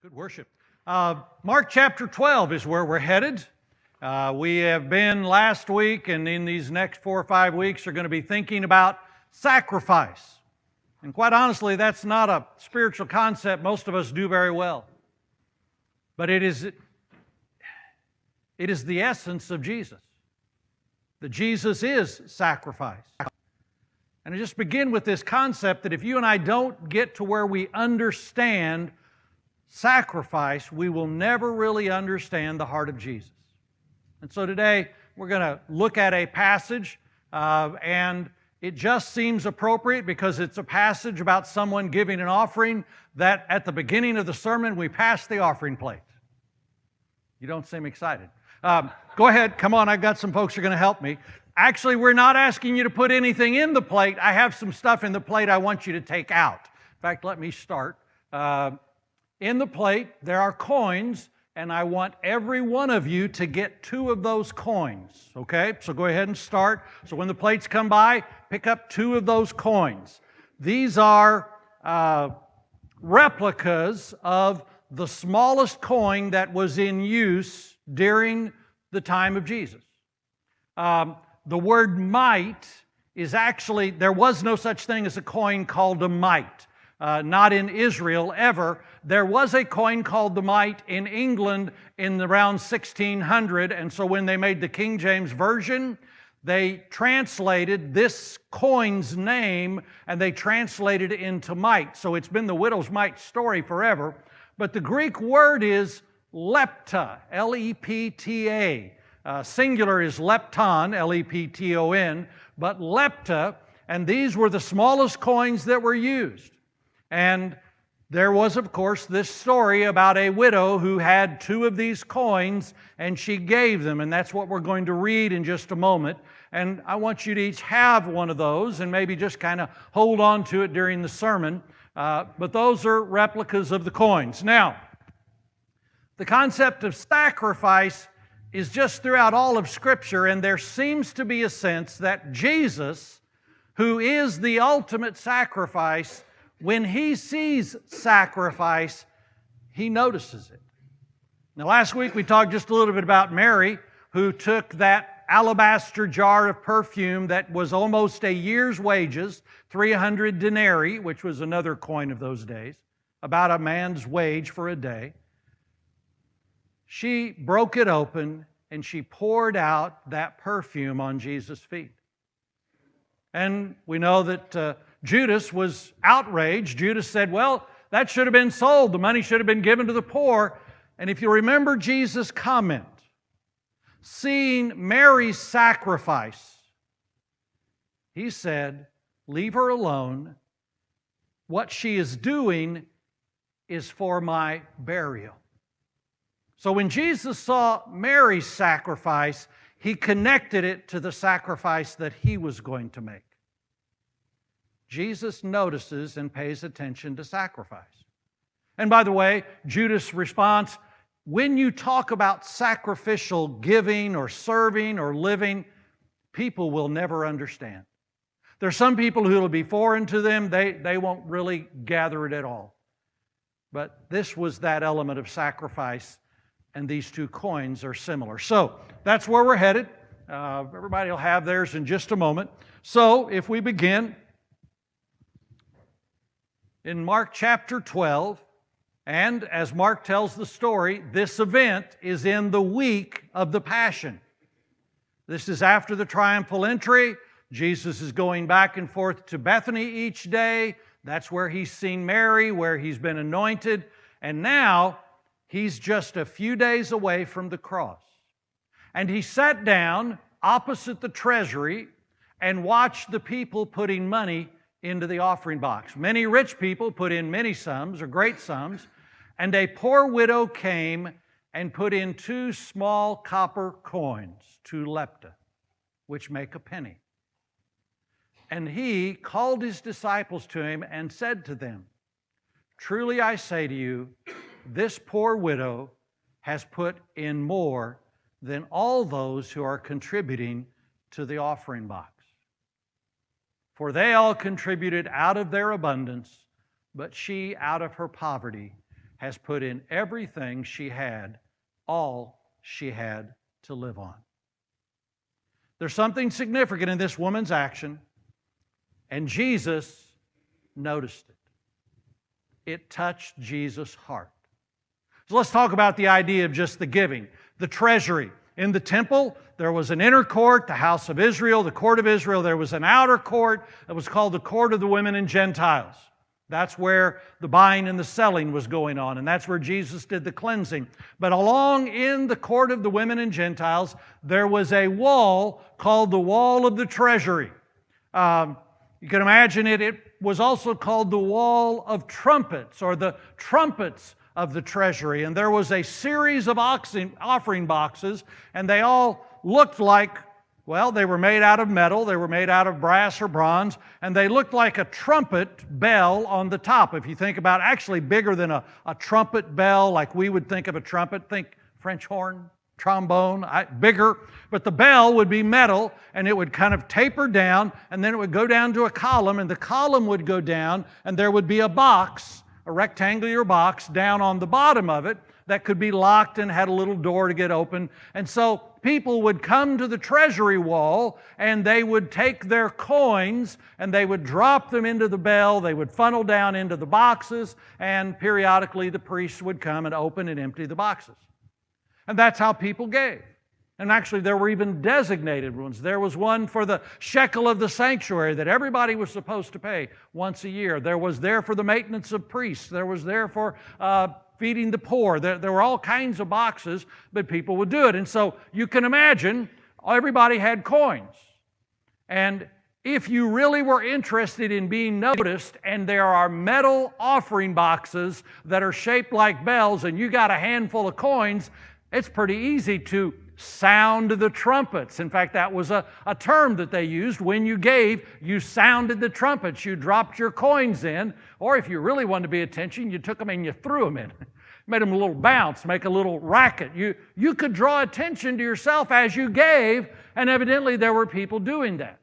Good worship. Mark chapter 12 is where we're headed. We have been last week, and in these next 4 or 5 weeks, are going to be thinking about sacrifice. And quite honestly, that's not a spiritual concept most of us do very well. But it is the essence of Jesus. That Jesus is sacrifice. And I just begin with this concept that if you and I don't get to where we understand sacrifice, we will never really understand the heart of Jesus. And so today we're going to look at a passage, and it just seems appropriate because it's a passage about someone giving an offering that at the beginning of the sermon we pass the offering plate. You don't seem excited. Go ahead, come on, I've got some folks who are going to help me. Actually, we're not asking you to put anything in the plate. I have some stuff in the plate I want you to take out. In fact, let me start. In the plate, there are coins, and I want every one of you to get 2 of those coins, okay? So go ahead and start. So when the plates come by, pick up 2 of those coins. These are replicas of the smallest coin that was in use during the time of Jesus. The word mite is actually, there was no such thing as a coin called a mite. Not in Israel ever. There was a coin called the Mite in England in around 1600, and so when they made the King James Version, they translated this coin's name and they translated it into mite. So it's been the widow's mite story forever. But the Greek word is lepta, L-E-P-T-A. Singular is lepton, L-E-P-T-O-N, but lepta, and these were the smallest coins that were used. And there was, of course, this story about a widow who had 2 of these coins, and she gave them, and that's what we're going to read in just a moment. And I want you to each have one of those and maybe just kind of hold on to it during the sermon. But those are replicas of the coins. Now, the concept of sacrifice is just throughout all of Scripture, and there seems to be a sense that Jesus, who is the ultimate sacrifice, when He sees sacrifice, He notices it. Now, last week we talked just a little bit about Mary, who took that alabaster jar of perfume that was almost a year's wages, 300 denarii, which was another coin of those days, about a man's wage for a day. She broke it open and she poured out that perfume on Jesus' feet. And we know that Judas was outraged. Judas said, well, that should have been sold. The money should have been given to the poor. And if you remember Jesus' comment, seeing Mary's sacrifice, He said, leave her alone. What she is doing is for my burial. So when Jesus saw Mary's sacrifice, He connected it to the sacrifice that He was going to make. Jesus notices and pays attention to sacrifice. And by the way, Judas' response, when you talk about sacrificial giving or serving or living, people will never understand. There's some people who will be foreign to them. They won't really gather it at all. But this was that element of sacrifice, and these 2 coins are similar. So that's where we're headed. Everybody will have theirs in just a moment. So if we begin in Mark chapter 12, and as Mark tells the story, this event is in the week of the Passion. This is after the triumphal entry. Jesus is going back and forth to Bethany each day. That's where He's seen Mary, where He's been anointed. And now He's just a few days away from the cross. And He sat down opposite the treasury and watched the people putting money into the offering box. Many rich people put in many sums or great sums, and a poor widow came and put in 2 small copper coins, 2 lepta, which make a penny. And He called His disciples to Him and said to them, truly I say to you, this poor widow has put in more than all those who are contributing to the offering box. For they all contributed out of their abundance, but she out of her poverty has put in everything she had, all she had to live on. There's something significant in this woman's action, and Jesus noticed it. It touched Jesus' heart. So let's talk about the idea of just the giving, the treasury. In the temple, there was an inner court, the house of Israel, the court of Israel. There was an outer court that was called the court of the women and Gentiles. That's where the buying and the selling was going on, and that's where Jesus did the cleansing. But along in the court of the women and Gentiles, there was a wall called the wall of the treasury. You can imagine it. It was also called the wall of trumpets, or the trumpets of the treasury. And there was a series of offering boxes, and they all looked like, well, they were made out of metal, they were made out of brass or bronze, and they looked like a trumpet bell on the top. If you think about actually bigger than a trumpet bell, like we would think of a trumpet, think French horn, trombone, bigger, but the bell would be metal, and it would kind of taper down, and then it would go down to a column, and the column would go down, and there would be a box, a rectangular box down on the bottom of it that could be locked and had a little door to get open. And so people would come to the treasury wall, and they would take their coins and they would drop them into the bell. They would funnel down into the boxes, and periodically the priests would come and open and empty the boxes. And that's how people gave. And actually, there were even designated ones. There was one for the shekel of the sanctuary that everybody was supposed to pay once a year. There was there for the maintenance of priests. There was there for feeding the poor. There were all kinds of boxes, but people would do it. And so you can imagine everybody had coins. And if you really were interested in being noticed, and there are metal offering boxes that are shaped like bells, and you got a handful of coins, it's pretty easy to sound the trumpets. In fact, that was a term that they used. When you gave, you sounded the trumpets. You dropped your coins in, or if you really wanted to be attention, you took them and you threw them in. Made them a little bounce, make a little racket. You could draw attention to yourself as you gave, and evidently there were people doing that.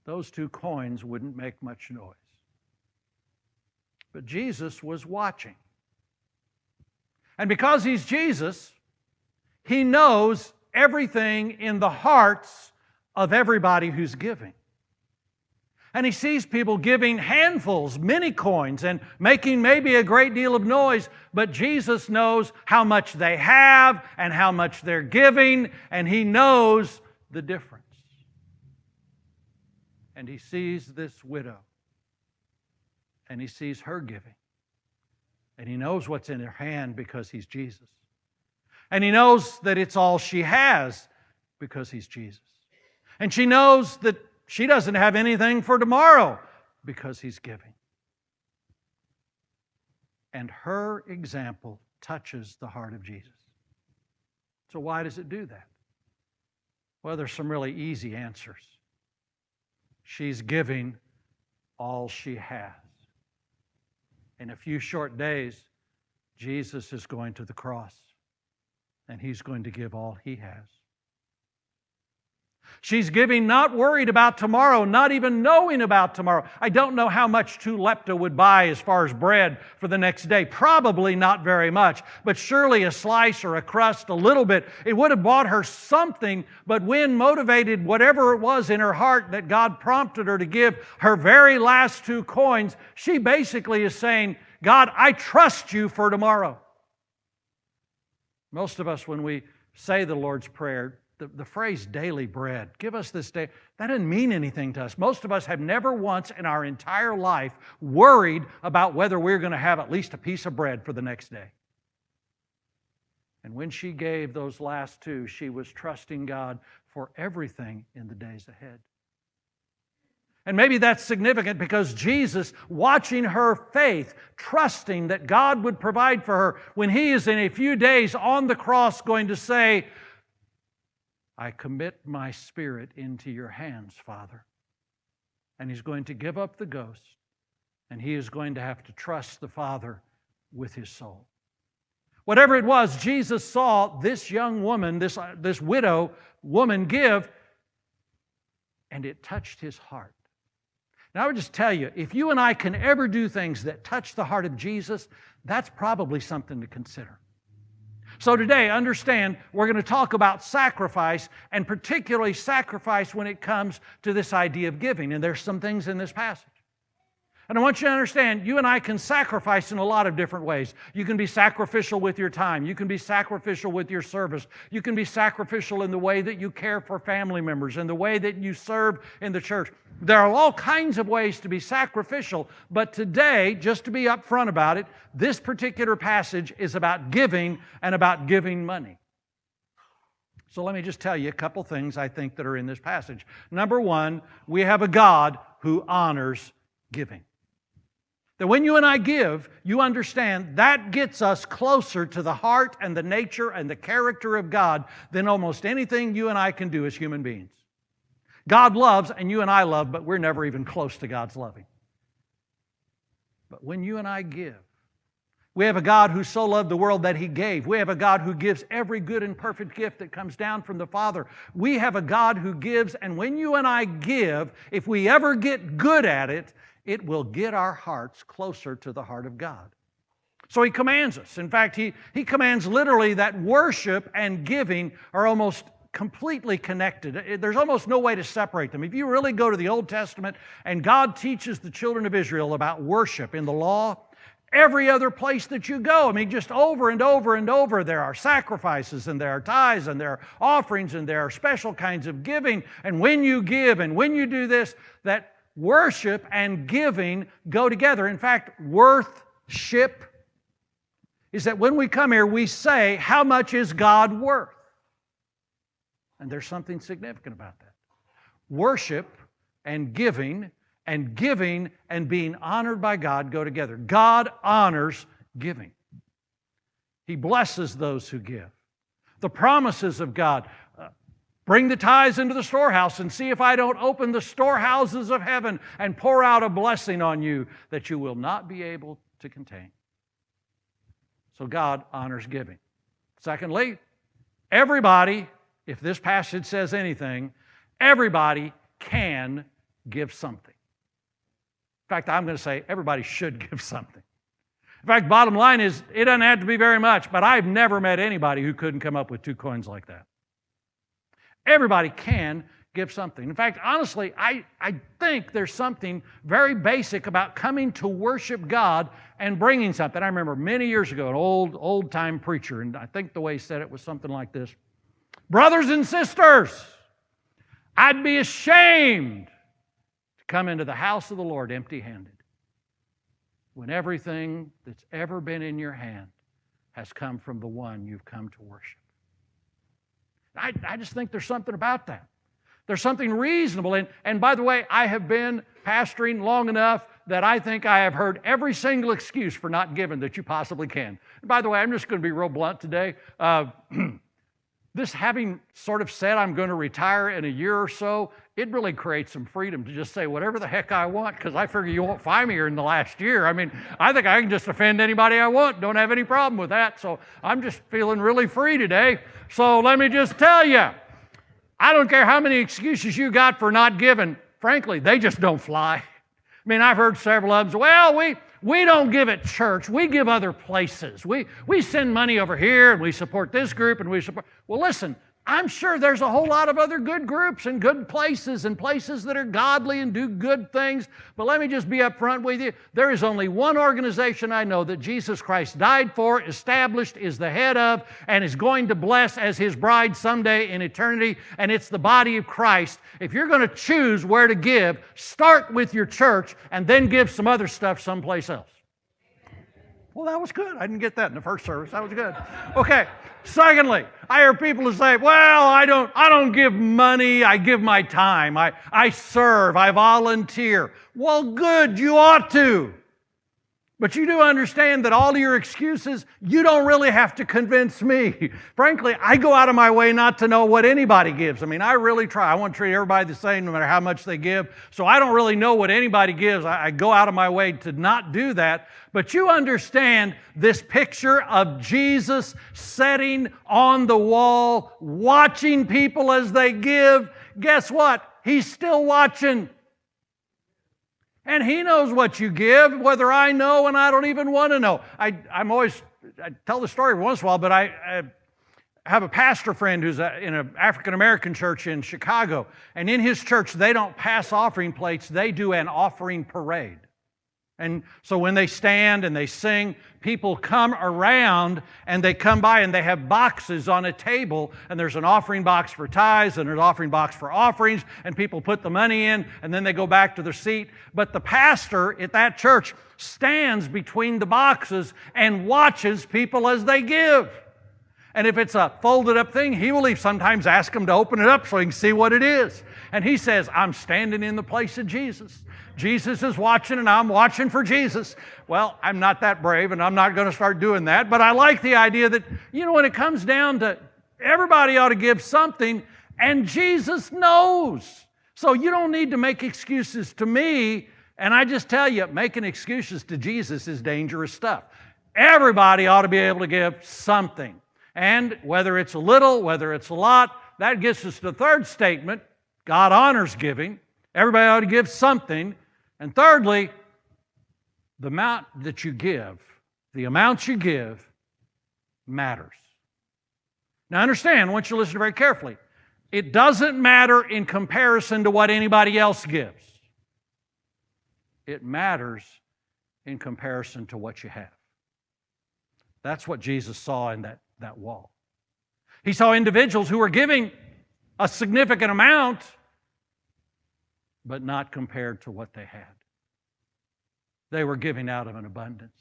Those 2 coins wouldn't make much noise. But Jesus was watching. And because He's Jesus, He knows everything in the hearts of everybody who's giving. And He sees people giving handfuls, many coins, and making maybe a great deal of noise, but Jesus knows how much they have and how much they're giving, and He knows the difference. And He sees this widow, and He sees her giving. And He knows what's in her hand because He's Jesus. And He knows that it's all she has because He's Jesus. And she knows that she doesn't have anything for tomorrow because He's giving. And her example touches the heart of Jesus. So why does it do that? Well, there's some really easy answers. She's giving all she has. In a few short days, Jesus is going to the cross, and He's going to give all He has. She's giving not worried about tomorrow, not even knowing about tomorrow. I don't know how much 2 lepta would buy as far as bread for the next day. Probably not very much, but surely a slice or a crust, a little bit. It would have bought her something, but when motivated, whatever it was in her heart that God prompted her to give her very last 2 coins, she basically is saying, God, I trust You for tomorrow. Most of us, when we say the Lord's Prayer, the phrase daily bread, give us this day, that doesn't mean anything to us. Most of us have never once in our entire life worried about whether we're going to have at least a piece of bread for the next day. And when she gave those last 2, she was trusting God for everything in the days ahead. And maybe that's significant because Jesus, watching her faith, trusting that God would provide for her, when He is in a few days on the cross going to say, I commit my spirit into Your hands, Father. And He's going to give up the ghost, and He is going to have to trust the Father with his soul. Whatever it was, Jesus saw this young woman, this widow woman give, and it touched His heart. And I would just tell you, if you and I can ever do things that touch the heart of Jesus, that's probably something to consider. So today, understand, we're going to talk about sacrifice, and particularly sacrifice when it comes to this idea of giving. And there's some things in this passage. And I want you to understand, you and I can sacrifice in a lot of different ways. You can be sacrificial with your time. You can be sacrificial with your service. You can be sacrificial in the way that you care for family members, in the way that you serve in the church. There are all kinds of ways to be sacrificial, but today, just to be upfront about it, this particular passage is about giving and about giving money. So let me just tell you a couple things I think that are in this passage. Number one, we have a God who honors giving. That when you and I give, you understand that gets us closer to the heart and the nature and the character of God than almost anything you and I can do as human beings. God loves and you and I love, but we're never even close to God's loving. But when you and I give, we have a God who so loved the world that He gave. We have a God who gives every good and perfect gift that comes down from the Father. We have a God who gives, and when you and I give, if we ever get good at it, it will get our hearts closer to the heart of God. So He commands us. In fact, He commands literally that worship and giving are almost completely connected. There's almost no way to separate them. If you really go to the Old Testament and God teaches the children of Israel about worship in the law, every other place that you go, I mean, just over and over and over, there are sacrifices and there are tithes and there are offerings and there are special kinds of giving. And when you give and when you do this, that worship and giving go together. In fact, worth-ship is that when we come here, we say, how much is God worth? And there's something significant about that. Worship and giving and being honored by God go together. God honors giving. He blesses those who give. The promises of God, bring the tithes into the storehouse and see if I don't open the storehouses of heaven and pour out a blessing on you that you will not be able to contain. So God honors giving. Secondly, everybody, if this passage says anything, everybody can give something. In fact, I'm going to say everybody should give something. In fact, bottom line is, it doesn't have to be very much, but I've never met anybody who couldn't come up with 2 coins like that. Everybody can give something. In fact, honestly, I think there's something very basic about coming to worship God and bringing something. I remember many years ago, an old-time preacher, and I think the way he said it was something like this: brothers and sisters, I'd be ashamed to come into the house of the Lord empty-handed when everything that's ever been in your hand has come from the one you've come to worship. I just think there's something about that. There's something reasonable. And by the way, I have been pastoring long enough that I think I have heard every single excuse for not giving that you possibly can. And by the way, I'm just going to be real blunt today. This having sort of said I'm going to retire in a year or so, it really creates some freedom to just say whatever the heck I want, because I figure you won't find me here in the last year. I mean, I think I can just offend anybody I want. Don't have any problem with that. So I'm just feeling really free today. So let me just tell you, I don't care how many excuses you got for not giving. Frankly, they just don't fly. I mean, I've heard several of them say, well, we don't give at church. We give other places. We send money over here and we support this group and we support... Well, listen, I'm sure there's a whole lot of other good groups and good places and places that are godly and do good things. But let me just be upfront with you. There is only one organization I know that Jesus Christ died for, established, is the head of, and is going to bless as His bride someday in eternity, and it's the body of Christ. If you're going to choose where to give, start with your church and then give some other stuff someplace else. Well, that was good. I didn't get that in the first service. That was good. Okay. Secondly, I hear people who say, well, I don't give money. I give my time. I serve. I volunteer. Well, good. You ought to. But you do understand that all of your excuses, you don't really have to convince me. Frankly, I go out of my way not to know what anybody gives. I mean, I really try. I want to treat everybody the same no matter how much they give. So I don't really know what anybody gives. I go out of my way to not do that. But you understand this picture of Jesus sitting on the wall, watching people as they give. Guess what? He's still watching. And He knows what you give, whether I know and I don't even want to know. I tell the story every once in a while, but I have a pastor friend who's in an African-American church in Chicago. And in his church, they don't pass offering plates. They do an offering parade. And so when they stand and they sing, people come around and they come by and they have boxes on a table, and there's an offering box for tithes and an offering box for offerings, and people put the money in and then they go back to their seat. But the pastor at that church stands between the boxes and watches people as they give. And if it's a folded up thing, he will sometimes ask them to open it up so he can see what it is. And he says, I'm standing in the place of Jesus. Jesus is watching and I'm watching for Jesus. Well, I'm not that brave and I'm not going to start doing that, but I like the idea that, when it comes down to everybody ought to give something, and Jesus knows. So you don't need to make excuses to me, and I just tell you, making excuses to Jesus is dangerous stuff. Everybody ought to be able to give something. And whether it's a little, whether it's a lot, that gets us to the third statement. God honors giving. Everybody ought to give something. And thirdly, the amount that you give, the amounts you give, matters. Now understand, I want you to listen very carefully. It doesn't matter in comparison to what anybody else gives. It matters in comparison to what you have. That's what Jesus saw in that wall. He saw individuals who were giving a significant amount, but not compared to what they had. They were giving out of an abundance.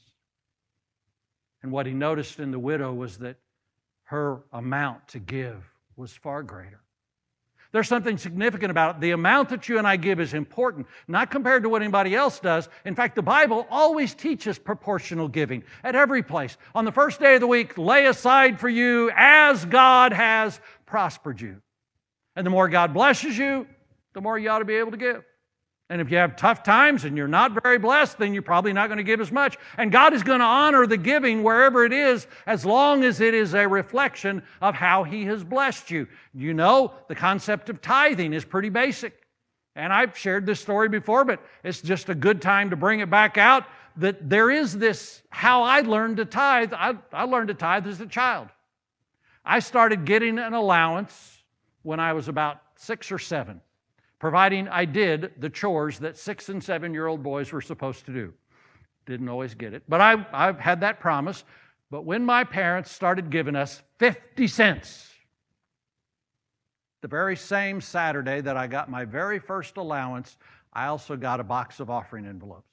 And what he noticed in the widow was that her amount to give was far greater. There's something significant about it. The amount that you and I give is important, not compared to what anybody else does. In fact, the Bible always teaches proportional giving at every place. On the first day of the week, lay aside for you as God has prospered you. And the more God blesses you, the more you ought to be able to give. And if you have tough times and you're not very blessed, then you're probably not going to give as much. And God is going to honor the giving wherever it is, as long as it is a reflection of how He has blessed you. You know, the concept of tithing is pretty basic. And I've shared this story before, but it's just a good time to bring it back out, that there is this, how I learned to tithe. I learned to tithe as a child. I started getting an allowance when I was about 6 or 7. Providing I did the chores that 6- and 7-year-old boys were supposed to do. Didn't always get it, but I've had that promise. But when my parents started giving us 50 cents, the very same Saturday that I got my very first allowance, I also got a box of offering envelopes.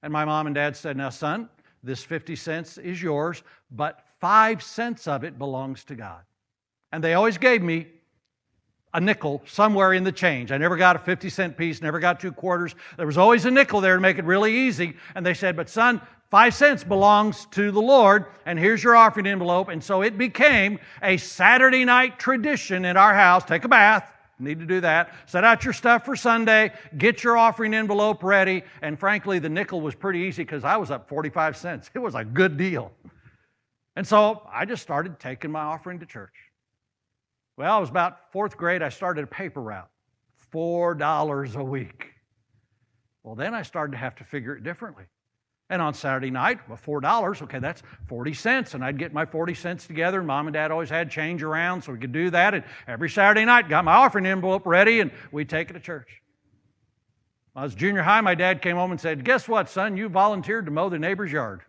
And my mom and dad said, now son, this 50 cents is yours, but 5 cents of it belongs to God. And they always gave me a nickel somewhere in the change. I never got a 50-cent piece, never got 2 quarters. There was always a nickel there to make it really easy. And they said, but son, 5 cents belongs to the Lord, and here's your offering envelope. And so it became a Saturday night tradition in our house. Take a bath, need to do that. Set out your stuff for Sunday, get your offering envelope ready. And frankly, the nickel was pretty easy because I was up 45 cents. It was a good deal. And so I just started taking my offering to church. Well, I was about 4th grade, I started a paper route, $4 a week. Well, then I started to have to figure it differently. And on Saturday night, well, $4, okay, that's 40 cents. And I'd get my 40 cents together, and Mom and Dad always had change around, so we could do that. And every Saturday night, got my offering envelope ready, and we'd take it to church. When I was junior high, my dad came home and said, guess what, son, you volunteered to mow the neighbor's yard.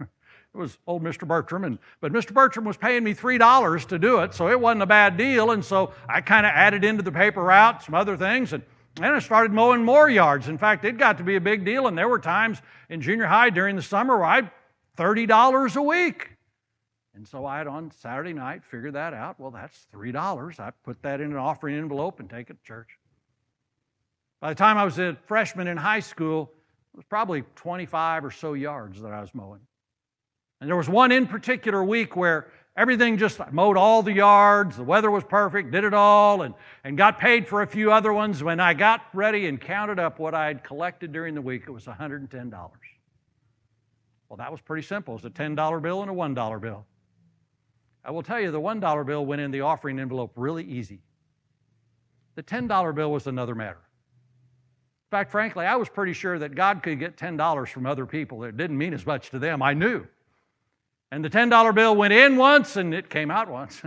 It was old Mr. Bertram, but Mr. Bertram was paying me $3 to do it, so it wasn't a bad deal, and so I kind of added into the paper route some other things, and then I started mowing more yards. In fact, it got to be a big deal, and there were times in junior high during the summer where I'd $30 a week. And so I'd, on Saturday night, figure that out. Well, that's $3. I put that in an offering envelope and take it to church. By the time I was a freshman in high school, it was probably 25 or so yards that I was mowing. And there was one in particular week where everything just mowed all the yards, the weather was perfect, did it all, and got paid for a few other ones. When I got ready and counted up what I had collected during the week, it was $110. Well, that was pretty simple. It was a $10 bill and a $1 bill. I will tell you, the $1 bill went in the offering envelope really easy. The $10 bill was another matter. In fact, frankly, I was pretty sure that God could get $10 from other people. It didn't mean as much to them. I knew. And the $10 bill went in once and it came out once.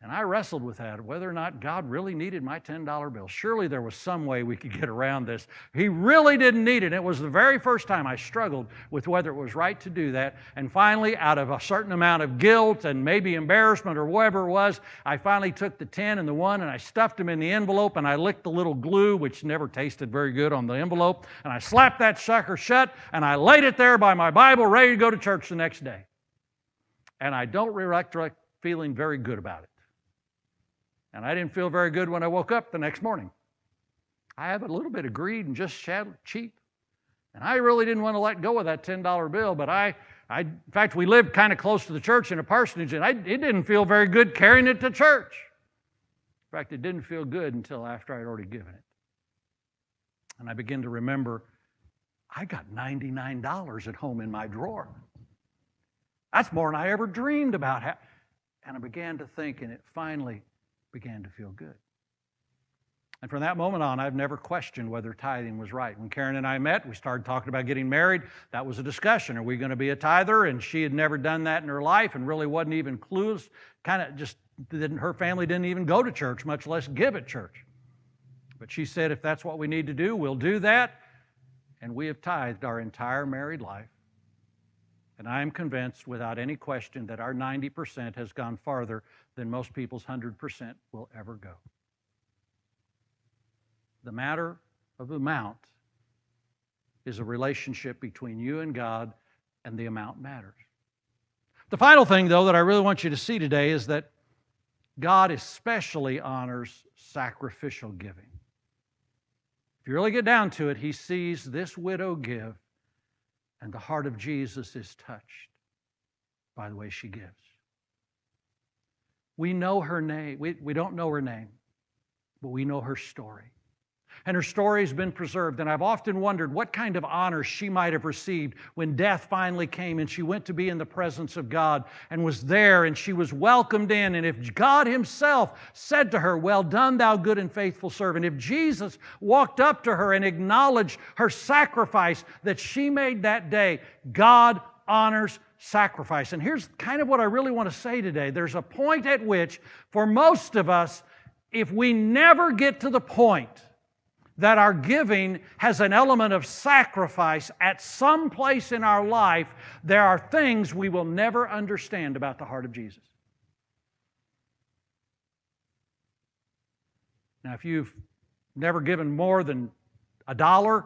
And I wrestled with that, whether or not God really needed my $10 bill. Surely there was some way we could get around this. He really didn't need it. It was the very first time I struggled with whether it was right to do that. And finally, out of a certain amount of guilt and maybe embarrassment or whatever it was, I finally took the 10 and the 1 and I stuffed them in the envelope and I licked the little glue, which never tasted very good on the envelope, and I slapped that sucker shut and I laid it there by my Bible ready to go to church the next day. And I don't recollect feeling very good about it. And I didn't feel very good when I woke up the next morning. I have a little bit of greed and just cheap. And I really didn't want to let go of that $10 bill, but in fact, we lived kind of close to the church in a parsonage, and it didn't feel very good carrying it to church. In fact, it didn't feel good until after I'd already given it. And I began to remember, I got $99 at home in my drawer. That's more than I ever dreamed about. And I began to think, and it finally began to feel good. And from that moment on, I've never questioned whether tithing was right. When Karen and I met, we started talking about getting married. That was a discussion. Are we going to be a tither? And she had never done that in her life and really wasn't even clueless. Her family didn't even go to church, much less give at church. But she said, if that's what we need to do, we'll do that. And we have tithed our entire married life. And I am convinced, without any question, that our 90% has gone farther than most people's 100% will ever go. The matter of amount is a relationship between you and God, and the amount matters. The final thing, though, that I really want you to see today is that God especially honors sacrificial giving. If you really get down to it, He sees this widow give, and the heart of Jesus is touched by the way she gives. We know her name. We don't know her name, but we know her story. And her story has been preserved. And I've often wondered what kind of honor she might have received when death finally came and she went to be in the presence of God and was there and she was welcomed in. And if God Himself said to her, "Well done, thou good and faithful servant," if Jesus walked up to her and acknowledged her sacrifice that she made that day, God honors sacrifice. And here's kind of what I really want to say today. There's a point at which, for most of us, if we never get to the point that our giving has an element of sacrifice at some place in our life, there are things we will never understand about the heart of Jesus. Now, if you've never given more than $1,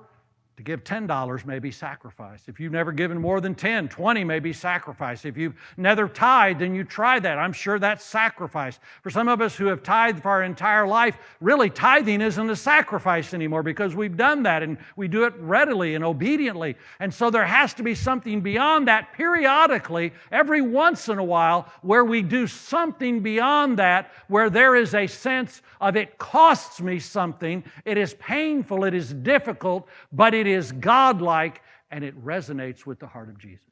to give $10 may be sacrifice. If you've never given more than 10, 20 may be sacrifice. If you've never tithed, then you try that. I'm sure that's sacrifice. For some of us who have tithed for our entire life, really tithing isn't a sacrifice anymore because we've done that and we do it readily and obediently. And so there has to be something beyond that periodically, every once in a while, where we do something beyond that, where there is a sense of it costs me something, it is painful, it is difficult, but it is godlike, and it resonates with the heart of Jesus.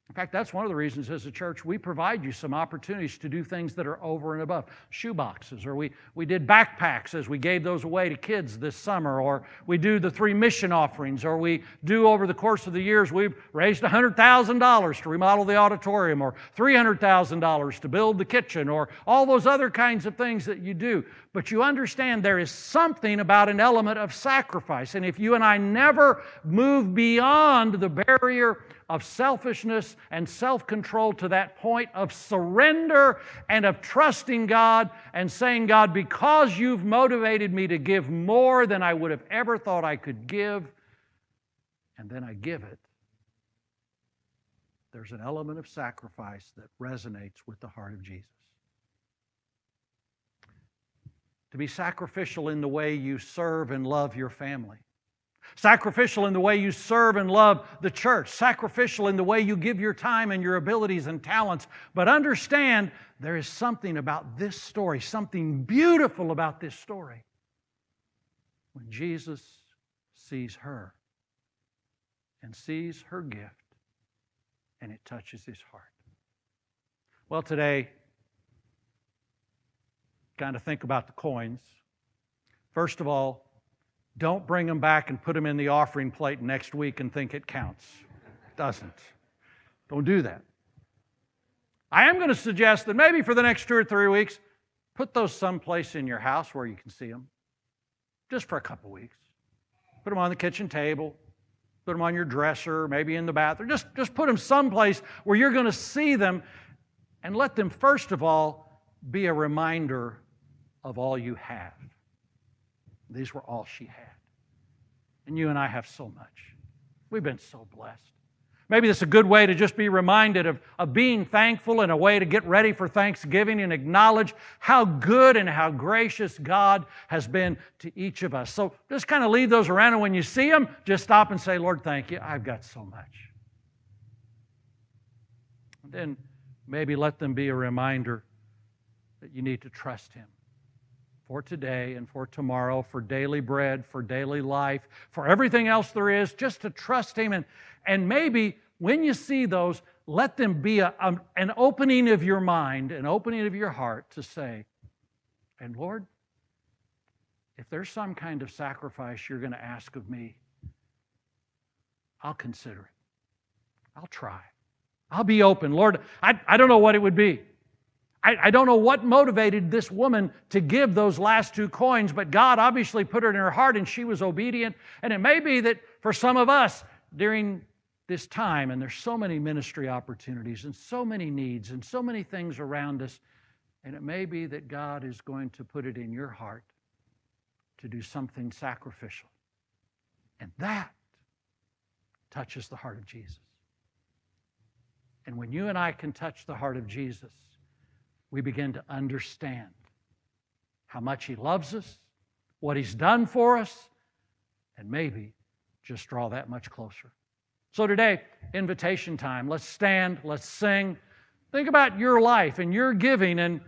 In fact, that's one of the reasons as a church we provide you some opportunities to do things that are over and above. Shoe boxes, or we did backpacks as we gave those away to kids this summer, or we do the 3 mission offerings, or we do over the course of the years, we've raised $100,000 to remodel the auditorium, or $300,000 to build the kitchen, or all those other kinds of things that you do. But you understand there is something about an element of sacrifice. And if you and I never move beyond the barrier of selfishness and self-control to that point of surrender and of trusting God and saying, "God, because you've motivated me to give more than I would have ever thought I could give," and then I give it, there's an element of sacrifice that resonates with the heart of Jesus. To be sacrificial in the way you serve and love your family. Sacrificial in the way you serve and love the church. Sacrificial in the way you give your time and your abilities and talents. But understand, there is something about this story, something beautiful about this story. When Jesus sees her and sees her gift, and it touches His heart. Well, today, kind of think about the coins. First of all, Don't bring them back and put them in the offering plate next week and think it counts. It doesn't. Don't do that. I am going to suggest that maybe for the next 2 or 3 weeks, put those someplace in your house where you can see them, just for a couple weeks. Put them on the kitchen table, put them on your dresser, maybe in the bathroom. Just put them someplace where you're going to see them, and let them, first of all, be a reminder of all you have. These were all she had. And you and I have so much. We've been so blessed. Maybe this is a good way to just be reminded of being thankful, and a way to get ready for Thanksgiving and acknowledge how good and how gracious God has been to each of us. So just kind of leave those around, and when you see them, just stop and say, Lord, thank you. I've got so much. And then maybe let them be a reminder that you need to trust Him for today and for tomorrow, for daily bread, for daily life, for everything else there is, just to trust Him. And maybe when you see those, let them be an opening of your mind, an opening of your heart to say, and Lord, if there's some kind of sacrifice you're going to ask of me, I'll consider it. I'll try. I'll be open. Lord, I don't know what it would be. I don't know what motivated this woman to give those last 2 coins, but God obviously put it in her heart and she was obedient. And it may be that for some of us during this time, and there's so many ministry opportunities and so many needs and so many things around us, and it may be that God is going to put it in your heart to do something sacrificial. And that touches the heart of Jesus. And when you and I can touch the heart of Jesus, we begin to understand how much He loves us, what He's done for us, and maybe just draw that much closer. So today, invitation time. Let's stand, let's sing. Think about your life and your giving, and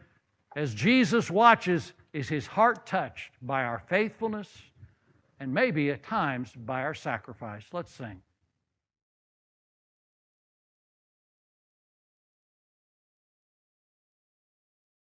as Jesus watches, is His heart touched by our faithfulness and maybe at times by our sacrifice? Let's sing.